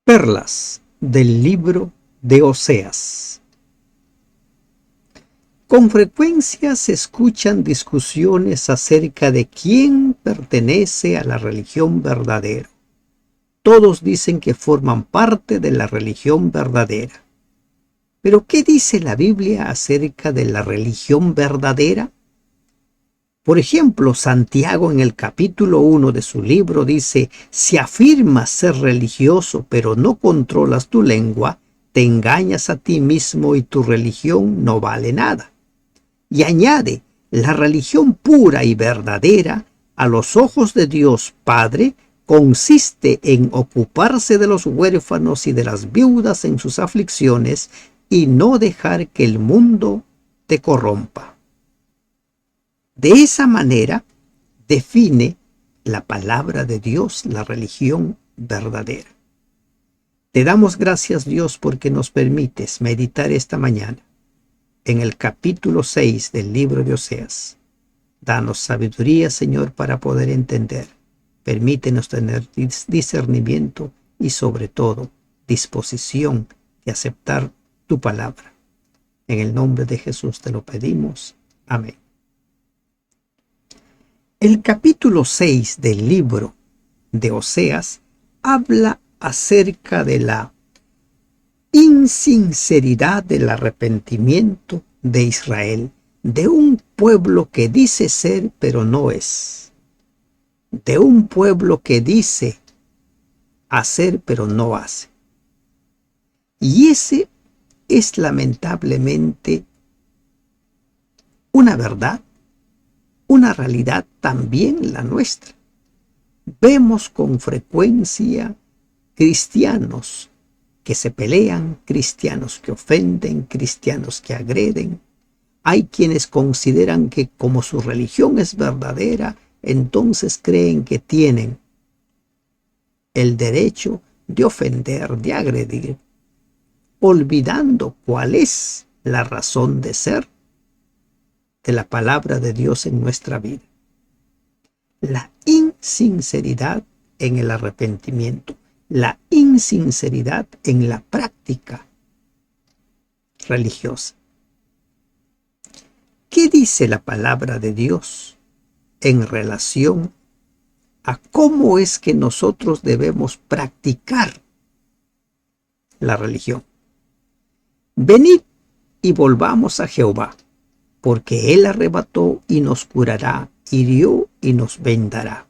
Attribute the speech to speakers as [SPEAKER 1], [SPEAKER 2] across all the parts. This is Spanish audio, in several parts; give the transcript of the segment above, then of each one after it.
[SPEAKER 1] Perlas del libro de Oseas. Con frecuencia se escuchan discusiones acerca de quién pertenece a la religión verdadera. Todos dicen que forman parte de la religión verdadera. ¿Pero qué dice la Biblia acerca de la religión verdadera? Por ejemplo, Santiago en el capítulo 1 de su libro dice: si afirmas ser religioso pero no controlas tu lengua, te engañas a ti mismo y tu religión no vale nada. Y añade: la religión pura y verdadera, a los ojos de Dios Padre, consiste en ocuparse de los huérfanos y de las viudas en sus aflicciones y no dejar que el mundo te corrompa. De esa manera define la palabra de Dios la religión verdadera. Te damos gracias, Dios, porque nos permites meditar esta mañana en el capítulo 6 del libro de Oseas. Danos sabiduría, Señor, para poder entender. Permítenos tener discernimiento y, sobre todo, disposición de aceptar tu palabra. En el nombre de Jesús te lo pedimos. Amén. El capítulo 6 del libro de Oseas habla acerca de la insinceridad del arrepentimiento de Israel, de un pueblo que dice ser pero no es, de un pueblo que dice hacer pero no hace. Y ese es lamentablemente una verdad, una realidad también la nuestra. Vemos con frecuencia cristianos que se pelean, cristianos que ofenden, cristianos que agreden. Hay quienes consideran que como su religión es verdadera, entonces creen que tienen el derecho de ofender, de agredir, olvidando cuál es la razón de ser de la palabra de Dios en nuestra vida. La insinceridad en el arrepentimiento, la insinceridad en la práctica religiosa. ¿Qué dice la palabra de Dios en relación a cómo es que nosotros debemos practicar la religión? Venid y volvamos a Jehová, porque Él arrebató y nos curará, hirió y nos vendará.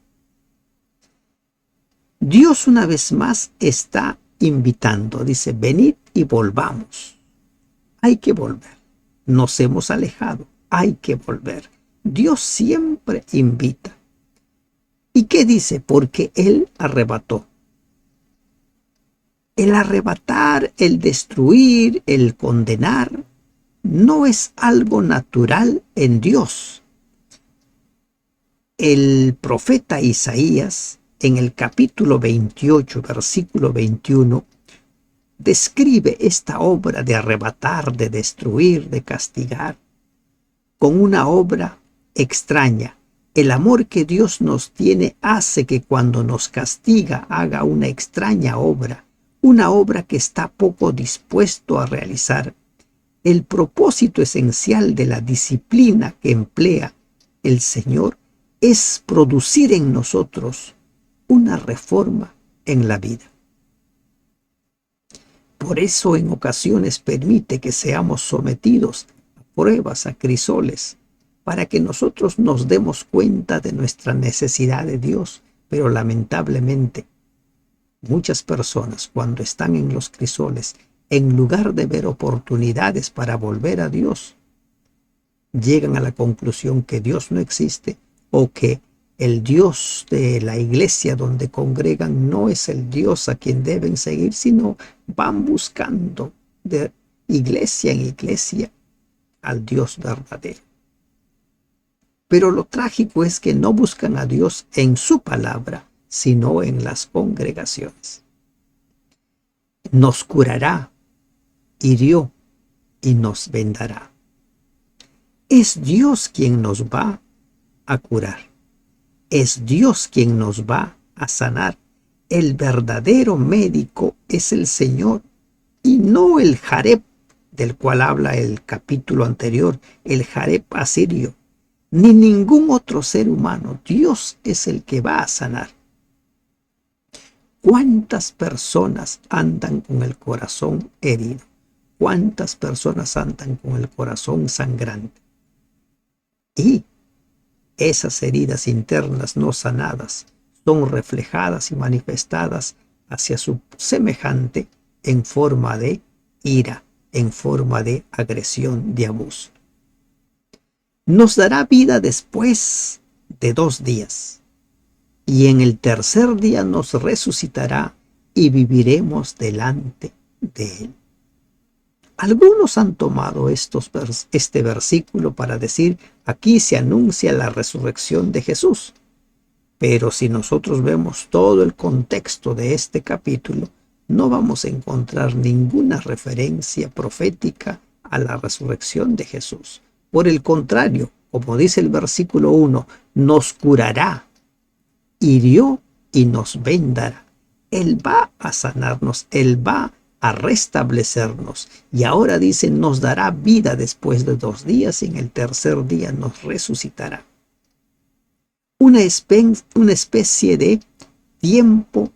[SPEAKER 1] Dios una vez más está invitando, dice: venid y volvamos. Hay que volver. Nos hemos alejado, hay que volver. Dios siempre invita. ¿Y qué dice? Porque Él arrebató. El arrebatar, el destruir, el condenar, no es algo natural en Dios. El profeta Isaías, en el capítulo 28, versículo 21, describe esta obra de arrebatar, de destruir, de castigar, con una obra extraña. El amor que Dios nos tiene hace que cuando nos castiga haga una extraña obra, una obra que está poco dispuesto a realizar. El propósito esencial de la disciplina que emplea el Señor es producir en nosotros una reforma en la vida. Por eso en ocasiones permite que seamos sometidos a pruebas, a crisoles, para que nosotros nos demos cuenta de nuestra necesidad de Dios. Pero lamentablemente, muchas personas, cuando están en los crisoles, en lugar de ver oportunidades para volver a Dios, llegan a la conclusión que Dios no existe, o que el Dios de la iglesia donde congregan no es el Dios a quien deben seguir, sino van buscando de iglesia en iglesia al Dios verdadero. Pero lo trágico es que no buscan a Dios en su palabra, sino en las congregaciones. Nos curará, hirió y nos vendará. Es Dios quien nos va a curar. Es Dios quien nos va a sanar. El verdadero médico es el Señor y no el Jareb, del cual habla el capítulo anterior, el Jareb asirio, ni ningún otro ser humano. Dios es el que va a sanar. ¿Cuántas personas andan con el corazón herido? ¿Cuántas personas andan con el corazón sangrante? Y esas heridas internas no sanadas son reflejadas y manifestadas hacia su semejante en forma de ira, en forma de agresión, de abuso. Nos dará vida después de 2 días, y en el tercer día nos resucitará y viviremos delante de él. Algunos han tomado este versículo para decir, aquí se anuncia la resurrección de Jesús. Pero si nosotros vemos todo el contexto de este capítulo, no vamos a encontrar ninguna referencia profética a la resurrección de Jesús. Por el contrario, como dice el versículo 1, nos curará, hirió y nos vendará. Él va a sanarnos, Él va a restablecernos. Y ahora dice, nos dará vida después de 2 días y en el tercer día nos resucitará. Una especie de tiempo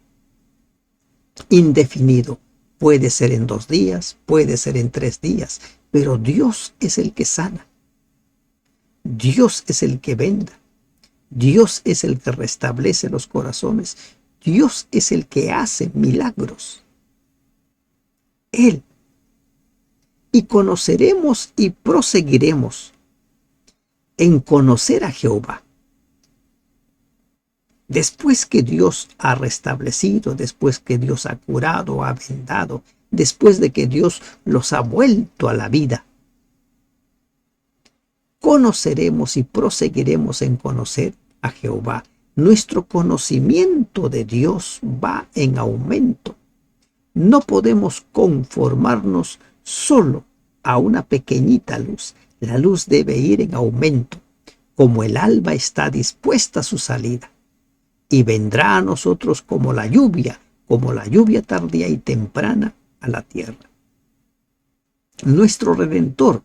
[SPEAKER 1] indefinido. Puede ser en 2 días, puede ser en 3 días, pero Dios es el que sana. Dios es el que venda. Dios es el que restablece los corazones. Dios es el que hace milagros. Él. Y conoceremos y proseguiremos en conocer a Jehová. Después que Dios ha restablecido, después que Dios ha curado, ha vendado, después de que Dios los ha vuelto a la vida, conoceremos y proseguiremos en conocer a Jehová. Nuestro conocimiento de Dios va en aumento. No podemos conformarnos solo a una pequeñita luz. La luz debe ir en aumento, como el alba está dispuesta a su salida. Y vendrá a nosotros como la lluvia tardía y temprana a la tierra. Nuestro Redentor,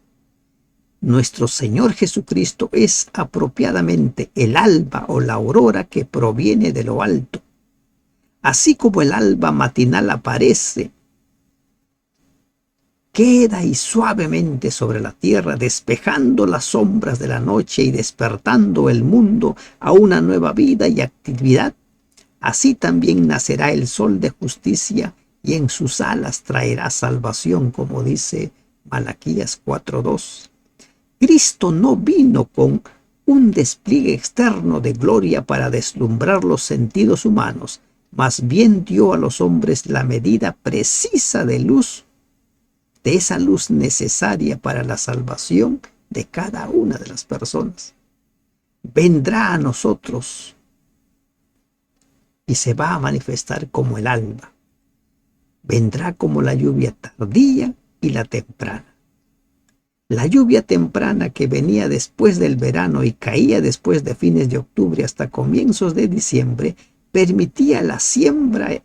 [SPEAKER 1] nuestro Señor Jesucristo, es apropiadamente el alba o la aurora que proviene de lo alto. Así como el alba matinal aparece, queda y suavemente sobre la tierra, despejando las sombras de la noche y despertando el mundo a una nueva vida y actividad, así también nacerá el sol de justicia y en sus alas traerá salvación, como dice Malaquías 4:2. Cristo no vino con un despliegue externo de gloria para deslumbrar los sentidos humanos, más bien dio a los hombres la medida precisa de luz, de esa luz necesaria para la salvación de cada una de las personas. Vendrá a nosotros y se va a manifestar como el alba. Vendrá como la lluvia tardía y la temprana. La lluvia temprana que venía después del verano y caía después de fines de octubre hasta comienzos de diciembre, permitía la siembra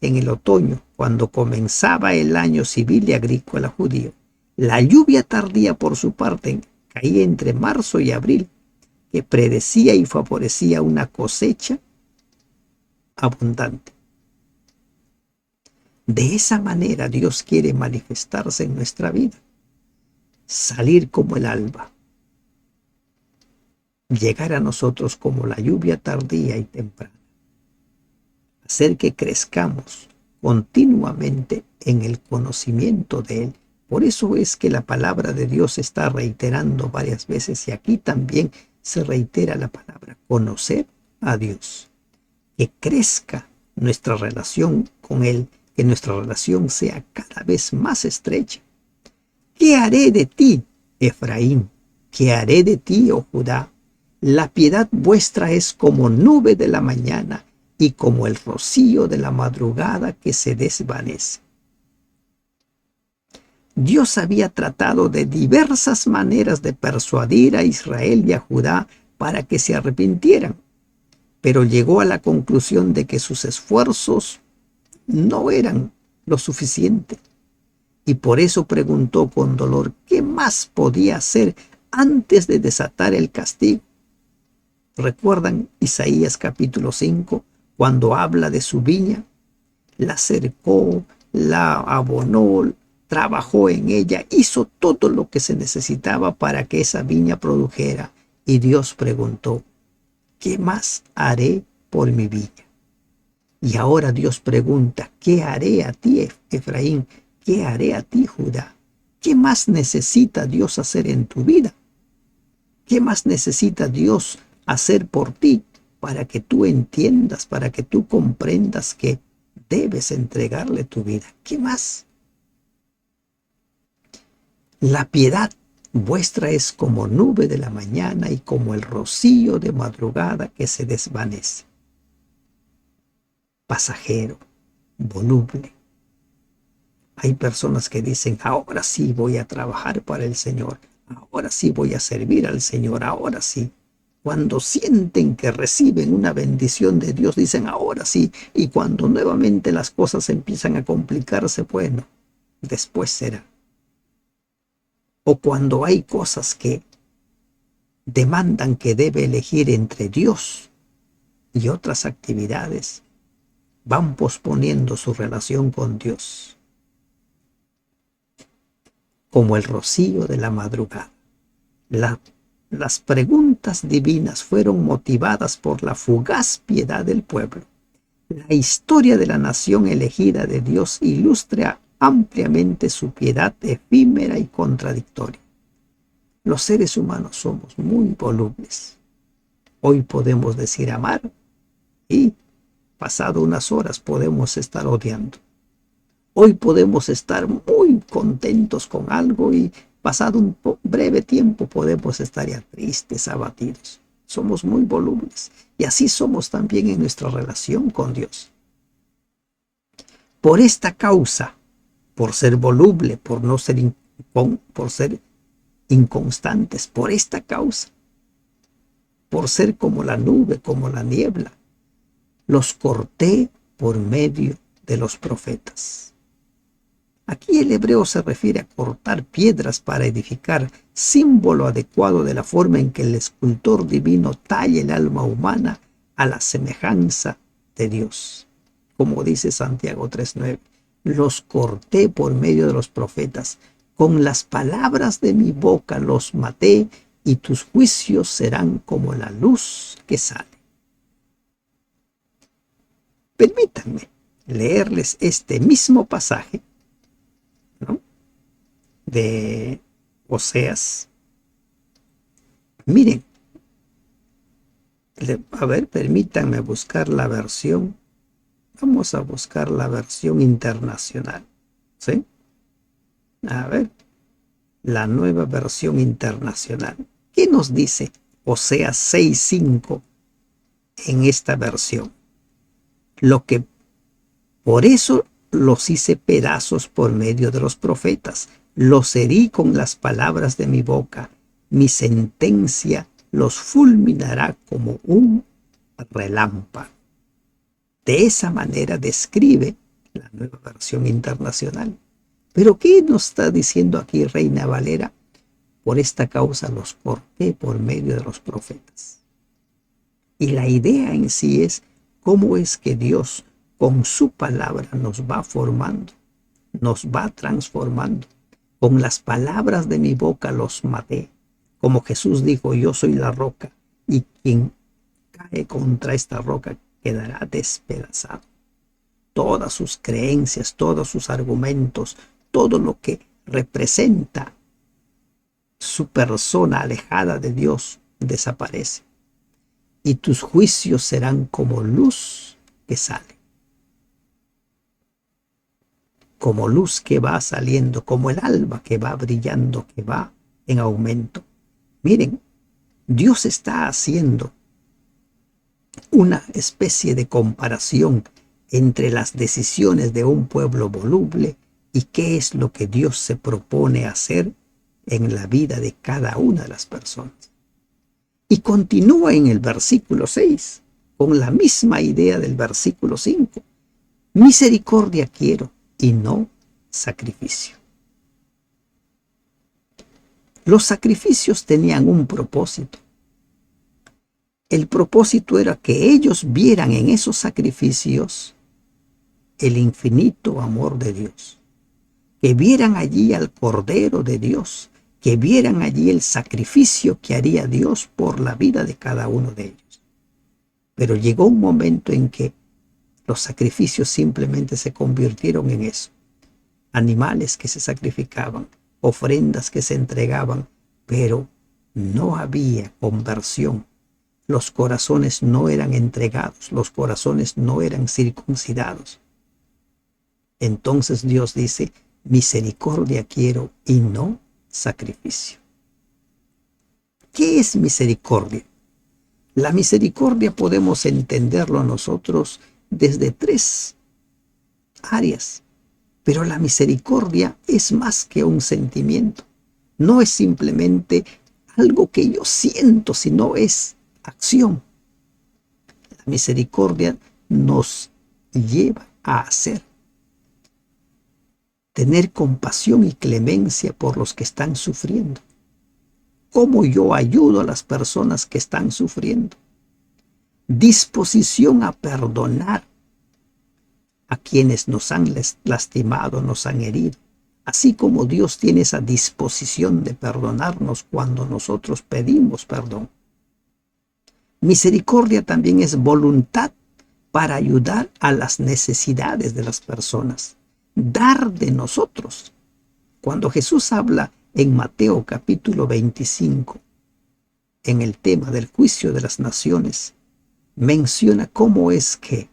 [SPEAKER 1] en el otoño, cuando comenzaba el año civil y agrícola judío. La lluvia tardía, por su parte, caía entre marzo y abril, que predecía y favorecía una cosecha abundante. De esa manera Dios quiere manifestarse en nuestra vida, salir como el alba, llegar a nosotros como la lluvia tardía y temprana, hacer que crezcamos continuamente en el conocimiento de Él. Por eso es que la palabra de Dios se está reiterando varias veces y aquí también se reitera la palabra conocer a Dios. Que crezca nuestra relación con Él, que nuestra relación sea cada vez más estrecha. ¿Qué haré de ti, Efraín? ¿Qué haré de ti, oh Judá? La piedad vuestra es como nube de la mañana y como el rocío de la madrugada que se desvanece. Dios había tratado de diversas maneras de persuadir a Israel y a Judá para que se arrepintieran. pero llegó a la conclusión de que sus esfuerzos no eran lo suficiente. Y por eso preguntó con dolor qué más podía hacer antes de desatar el castigo. ¿Recuerdan Isaías capítulo 5, cuando habla de su viña? La cercó, la abonó, trabajó en ella, hizo todo lo que se necesitaba para que esa viña produjera. Y Dios preguntó, ¿qué más haré por mi viña? Y ahora Dios pregunta, ¿qué haré a ti, Efraín? ¿Qué haré a ti, Judá? ¿Qué más necesita Dios hacer en tu vida? ¿Qué más necesita Dios hacer por ti para que tú entiendas, para que tú comprendas que debes entregarle tu vida? ¿Qué más? La piedad vuestra es como nube de la mañana y como el rocío de madrugada que se desvanece. Pasajero, voluble. Hay personas que dicen, ahora sí voy a trabajar para el Señor, ahora sí voy a servir al Señor, ahora sí. Cuando sienten que reciben una bendición de Dios, dicen, ahora sí. Y cuando nuevamente las cosas empiezan a complicarse, bueno, después será. O cuando hay cosas que demandan que debe elegir entre Dios y otras actividades, van posponiendo su relación con Dios, como el rocío de la madrugada. Las preguntas divinas fueron motivadas por la fugaz piedad del pueblo. La historia de la nación elegida de Dios ilustra ampliamente su piedad efímera y contradictoria. Los seres humanos somos muy volubles. Hoy podemos decir amar y pasado unas horas podemos estar odiando. Hoy podemos estar muy contentos con algo y pasado un breve tiempo podemos estar ya tristes, abatidos. Somos muy volubles y así somos también en nuestra relación con Dios. Por esta causa, por ser voluble, por ser inconstantes, por esta causa, por ser como la nube, como la niebla, los corté por medio de los profetas. Aquí el hebreo se refiere a cortar piedras para edificar, símbolo adecuado de la forma en que el escultor divino talla el alma humana a la semejanza de Dios. Como dice Santiago 3:9, los corté por medio de los profetas, con las palabras de mi boca los maté, y tus juicios serán como la luz que sale. Permítanme leerles este mismo pasaje, ¿no?, de Oseas. Miren, a ver, permítanme buscar la versión. Vamos a buscar la versión internacional, ¿sí? A ver, la nueva versión internacional. ¿Qué nos dice Oseas 6:5 en esta versión? Por eso los hice pedazos por medio de los profetas, los herí con las palabras de mi boca, mi sentencia los fulminará como un relámpago. De esa manera describe la nueva versión internacional. Pero ¿qué nos está diciendo aquí Reina Valera? Por esta causa los corté por medio de los profetas. Y la idea en sí es cómo es que Dios con su palabra nos va formando, nos va transformando. Con las palabras de mi boca los maté. Como Jesús dijo, yo soy la roca, y quien cae contra esta roca quedará despedazado. Todas sus creencias, todos sus argumentos, todo lo que representa su persona alejada de Dios desaparece. Y tus juicios serán como luz que sale. Como luz que va saliendo, como el alba que va brillando, que va en aumento. Miren, Dios está haciendo una especie de comparación entre las decisiones de un pueblo voluble y qué es lo que Dios se propone hacer en la vida de cada una de las personas. Y continúa en el versículo 6. con la misma idea del versículo 5. Misericordia quiero y no sacrificio. Los sacrificios tenían un propósito. El propósito era que ellos vieran en esos sacrificios el infinito amor de Dios, que vieran allí al Cordero de Dios, que vieran allí el sacrificio que haría Dios por la vida de cada uno de ellos. Pero llegó un momento en que los sacrificios simplemente se convirtieron en eso: animales que se sacrificaban, ofrendas que se entregaban, pero no había conversión. Los corazones no eran entregados, los corazones no eran circuncidados. Entonces Dios dice: misericordia quiero y no sacrificio. ¿Qué es misericordia? La misericordia podemos entenderlo nosotros desde 3 áreas, pero la misericordia es más que un sentimiento. No es simplemente algo que yo siento, sino es acción. La misericordia nos lleva a hacer, tener compasión y clemencia por los que están sufriendo. ¿Cómo yo ayudo a las personas que están sufriendo? Disposición a perdonar a quienes nos han lastimado, nos han herido, así como Dios tiene esa disposición de perdonarnos cuando nosotros pedimos perdón. Misericordia también es voluntad para ayudar a las necesidades de las personas, dar de nosotros. Cuando Jesús habla en Mateo capítulo 25, en el tema del juicio de las naciones, menciona cómo es que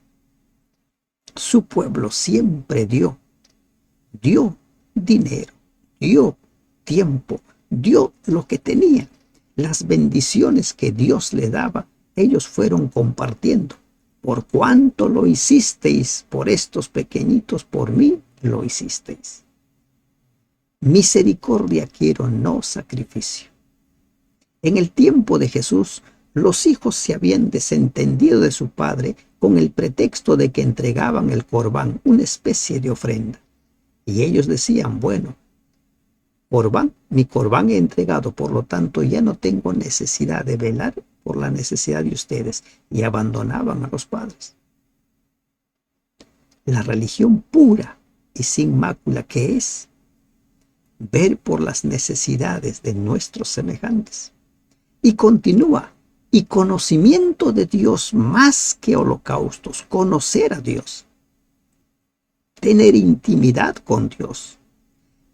[SPEAKER 1] su pueblo siempre dio dinero, dio tiempo, dio lo que tenía. Las bendiciones que Dios le daba, ellos fueron compartiendo. Por cuanto lo hicisteis por estos pequeñitos, por mí lo hicisteis. Misericordia quiero, no sacrificio. En el tiempo de Jesús, los hijos se habían desentendido de su padre con el pretexto de que entregaban el corbán, una especie de ofrenda. Y ellos decían: bueno, mi corbán he entregado, por lo tanto ya no tengo necesidad de velar por la necesidad de ustedes, y abandonaban a los padres. La religión pura y sin mácula, que es ver por las necesidades de nuestros semejantes. Y continúa: y conocimiento de Dios más que holocaustos, conocer a Dios, tener intimidad con Dios,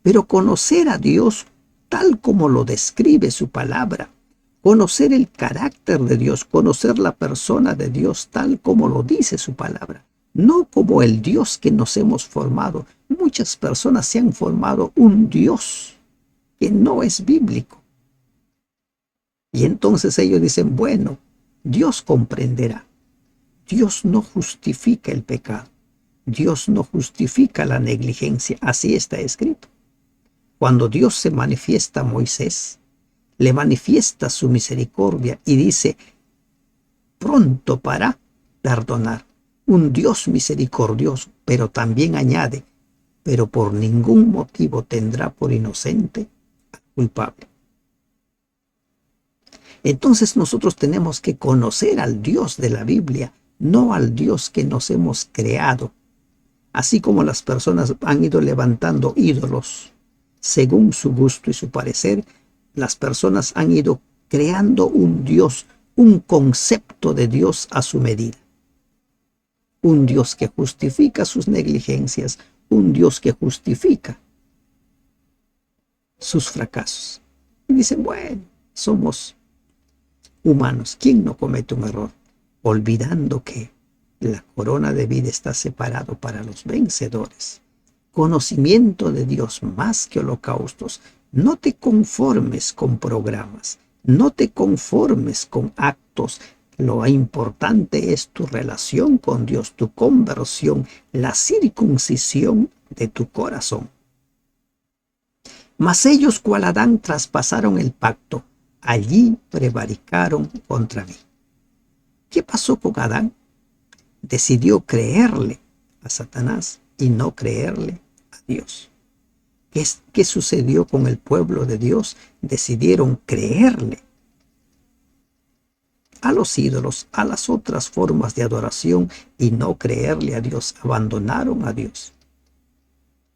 [SPEAKER 1] pero conocer a Dios tal como lo describe su palabra, conocer el carácter de Dios, conocer la persona de Dios tal como lo dice su palabra, no como el Dios que nos hemos formado. Muchas personas se han formado un Dios que no es bíblico. Y entonces ellos dicen: bueno, Dios comprenderá. Dios no justifica el pecado. Dios no justifica la negligencia. Así está escrito. Cuando Dios se manifiesta a Moisés, le manifiesta su misericordia y dice: pronto para perdonar. Un Dios misericordioso, pero también añade: pero por ningún motivo tendrá por inocente al culpable. Entonces nosotros tenemos que conocer al Dios de la Biblia, no al Dios que nos hemos creado. Así como las personas han ido levantando ídolos según su gusto y su parecer, las personas han ido creando un Dios, un concepto de Dios a su medida. Un Dios que justifica sus negligencias, un Dios que justifica sus fracasos. Y dicen: bueno, somos humanos, ¿quién no comete un error? Olvidando que la corona de vida está separado para los vencedores. Conocimiento de Dios más que holocaustos. No te conformes con programas, no te conformes con actos. Lo importante es tu relación con Dios, tu conversión, la circuncisión de tu corazón. Mas ellos, cual Adán, traspasaron el pacto. Allí prevaricaron contra mí. ¿Qué pasó con Adán? Decidió creerle a Satanás y no creerle a Dios. ¿Qué sucedió con el pueblo de Dios? Decidieron creerle a los ídolos, a las otras formas de adoración y no creerle a Dios. Abandonaron a Dios.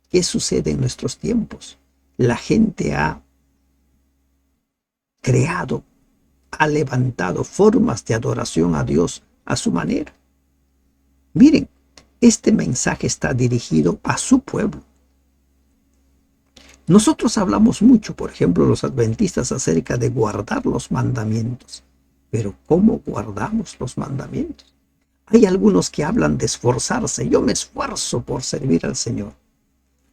[SPEAKER 1] ¿Qué sucede en nuestros tiempos? La gente ha creado, ha levantado formas de adoración a Dios a su manera. Miren, este mensaje está dirigido a su pueblo. Nosotros hablamos mucho, por ejemplo, los adventistas, acerca de guardar los mandamientos. Pero ¿cómo guardamos los mandamientos? Hay algunos que hablan de esforzarse. Yo me esfuerzo por servir al Señor.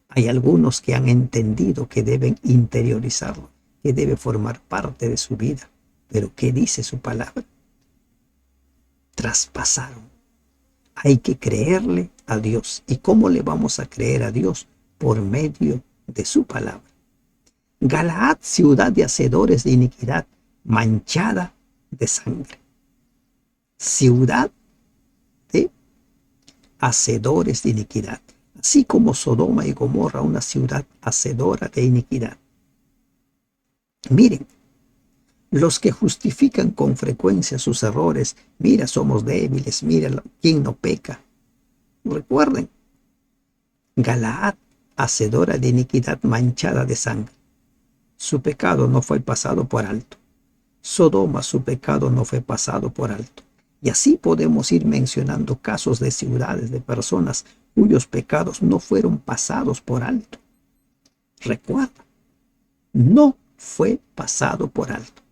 [SPEAKER 1] Hay algunos que han entendido que deben interiorizarlo, que debe formar parte de su vida. Pero ¿qué dice su palabra? Traspasaron. Hay que creerle a Dios. ¿Y cómo le vamos a creer a Dios? Por medio de su palabra. Galaad, ciudad de hacedores de iniquidad, manchada de sangre. Ciudad de hacedores de iniquidad. Así como Sodoma y Gomorra, una ciudad hacedora de iniquidad. Miren, los que justifican con frecuencia sus errores, mira, somos débiles, mira, ¿quién no peca? Recuerden, Galaad, hacedora de iniquidad, manchada de sangre. Su pecado no fue pasado por alto. Sodoma, su pecado no fue pasado por alto. Y así podemos ir mencionando casos de ciudades, de personas cuyos pecados no fueron pasados por alto. Recuerda, no fue pasado por alto.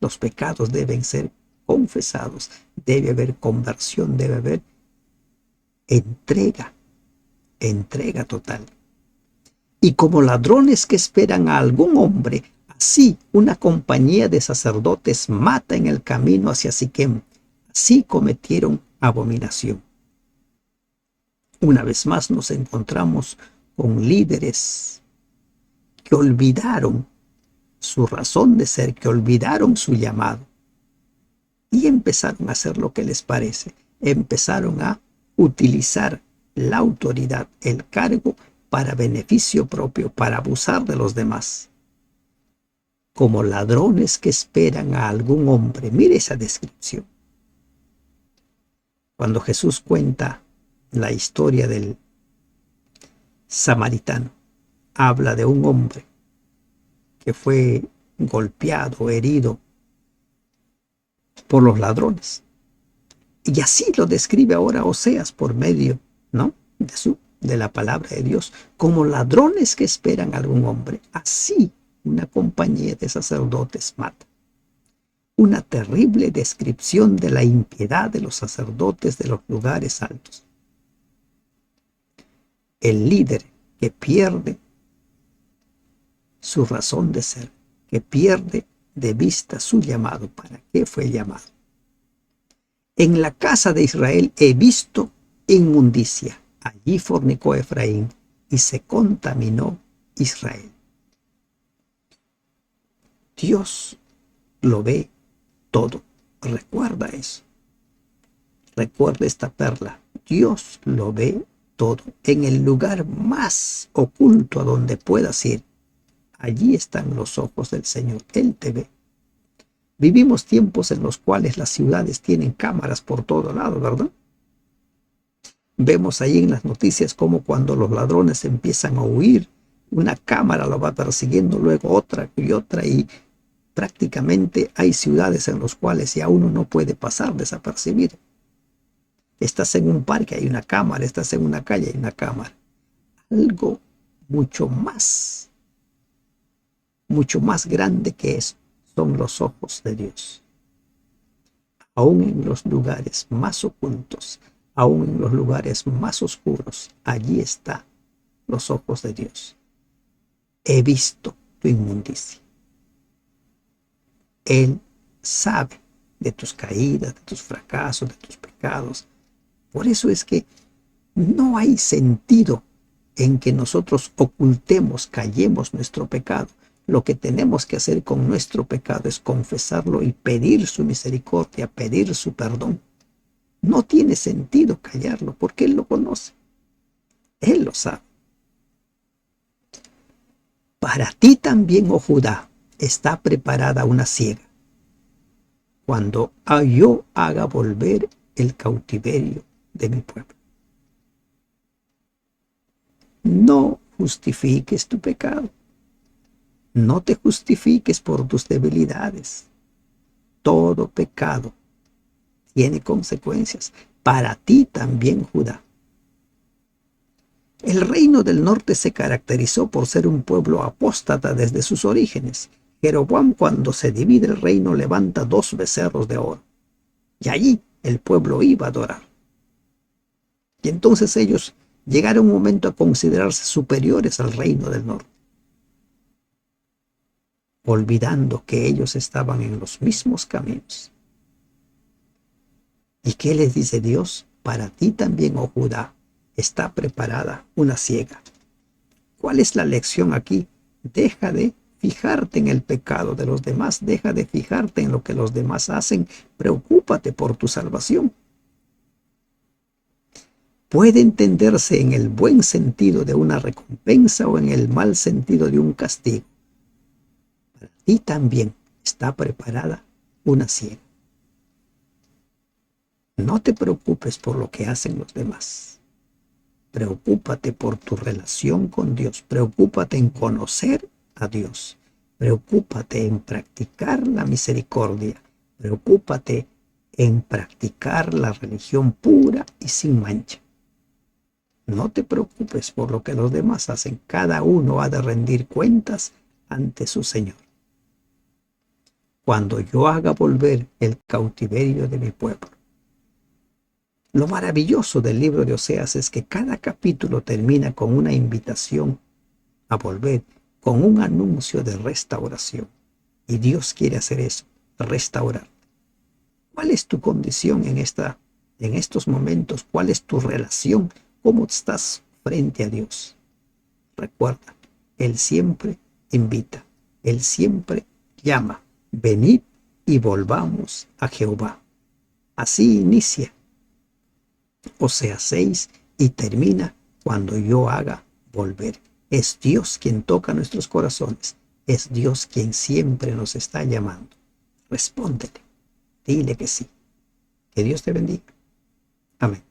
[SPEAKER 1] Los pecados deben ser confesados, debe haber conversión, debe haber entrega total. Y como ladrones que esperan a algún hombre, así una compañía de sacerdotes mata en el camino hacia Siquem. Así cometieron abominación. Una vez más nos encontramos con líderes que olvidaron su razón de ser, que olvidaron su llamado y empezaron a hacer lo que les parece. Empezaron a utilizar la autoridad, el cargo, para beneficio propio, para abusar de los demás. Como ladrones que esperan a algún hombre. Mire esa descripción. Cuando Jesús cuenta la historia del samaritano, habla de un hombre que fue golpeado, herido por los ladrones. Y así lo describe ahora Oseas por medio, ¿no?, de la palabra de Dios, como ladrones que esperan a algún hombre. Así una compañía de sacerdotes mata. Una terrible descripción de la impiedad de los sacerdotes de los lugares altos. El líder que pierde su razón de ser, que pierde de vista su llamado. ¿Para qué fue llamado? En la casa de Israel he visto inmundicia. Allí fornicó Efraín y se contaminó Israel. Dios lo ve todo. Recuerda eso. Recuerda esta perla. Dios lo ve todo. En el lugar más oculto a donde puedas ir, allí están los ojos del Señor. Él te ve. Vivimos tiempos en los cuales las ciudades tienen cámaras por todo lado, ¿verdad? Vemos ahí en las noticias cómo cuando los ladrones empiezan a huir, una cámara lo va persiguiendo, luego otra y otra, y prácticamente hay ciudades en las cuales ya uno no puede pasar desapercibido. Estás en un parque, hay una cámara, estás en una calle, hay una cámara. Algo mucho más grande que eso son los ojos de Dios. Aún en los lugares más ocultos, aún en los lugares más oscuros, allí están los ojos de Dios. He visto tu inmundicia. Él sabe de tus caídas, de tus fracasos, de tus pecados. Por eso es que no hay sentido en que nosotros ocultemos, callemos nuestro pecado. Lo que tenemos que hacer con nuestro pecado es confesarlo y pedir su misericordia, pedir su perdón. No tiene sentido callarlo porque Él lo conoce. Él lo sabe. Para ti también, oh Judá, está preparada una siega. Cuando yo haga volver el cautiverio de mi pueblo. No justifiques tu pecado. No te justifiques por tus debilidades. Todo pecado tiene consecuencias. Para ti también, Judá. El reino del norte se caracterizó por ser un pueblo apóstata desde sus orígenes. Jeroboam, cuando se divide el reino, levanta 2 becerros de oro. Y allí el pueblo iba a adorar. Y entonces ellos llegaron un momento a considerarse superiores al reino del norte, olvidando que ellos estaban en los mismos caminos. ¿Y qué les dice Dios? Para ti también, oh Judá, está preparada una siega. ¿Cuál es la lección aquí? Deja de fijarte en el pecado de los demás, deja de fijarte en lo que los demás hacen, preocúpate por tu salvación. Puede entenderse en el buen sentido de una recompensa o en el mal sentido de un castigo. Para ti también está preparada una siega. No te preocupes por lo que hacen los demás. Preocúpate por tu relación con Dios. Preocúpate en conocer a Dios. Preocúpate en practicar la misericordia. Preocúpate en practicar la religión pura y sin mancha. No te preocupes por lo que los demás hacen. Cada uno ha de rendir cuentas ante su Señor. Cuando yo haga volver el cautiverio de mi pueblo. Lo maravilloso del libro de Oseas es que cada capítulo termina con una invitación a volver, con un anuncio de restauración. Y Dios quiere hacer eso, restaurar. ¿Cuál es tu condición en estos momentos? ¿Cuál es tu relación? ¿Cómo estás frente a Dios? Recuerda, Él siempre invita, Él siempre llama. Venid y volvamos a Jehová. Así inicia Oseas 6 y termina cuando yo haga volver. Es Dios quien toca nuestros corazones. Es Dios quien siempre nos está llamando. Respóndele. Dile que sí. Que Dios te bendiga. Amén.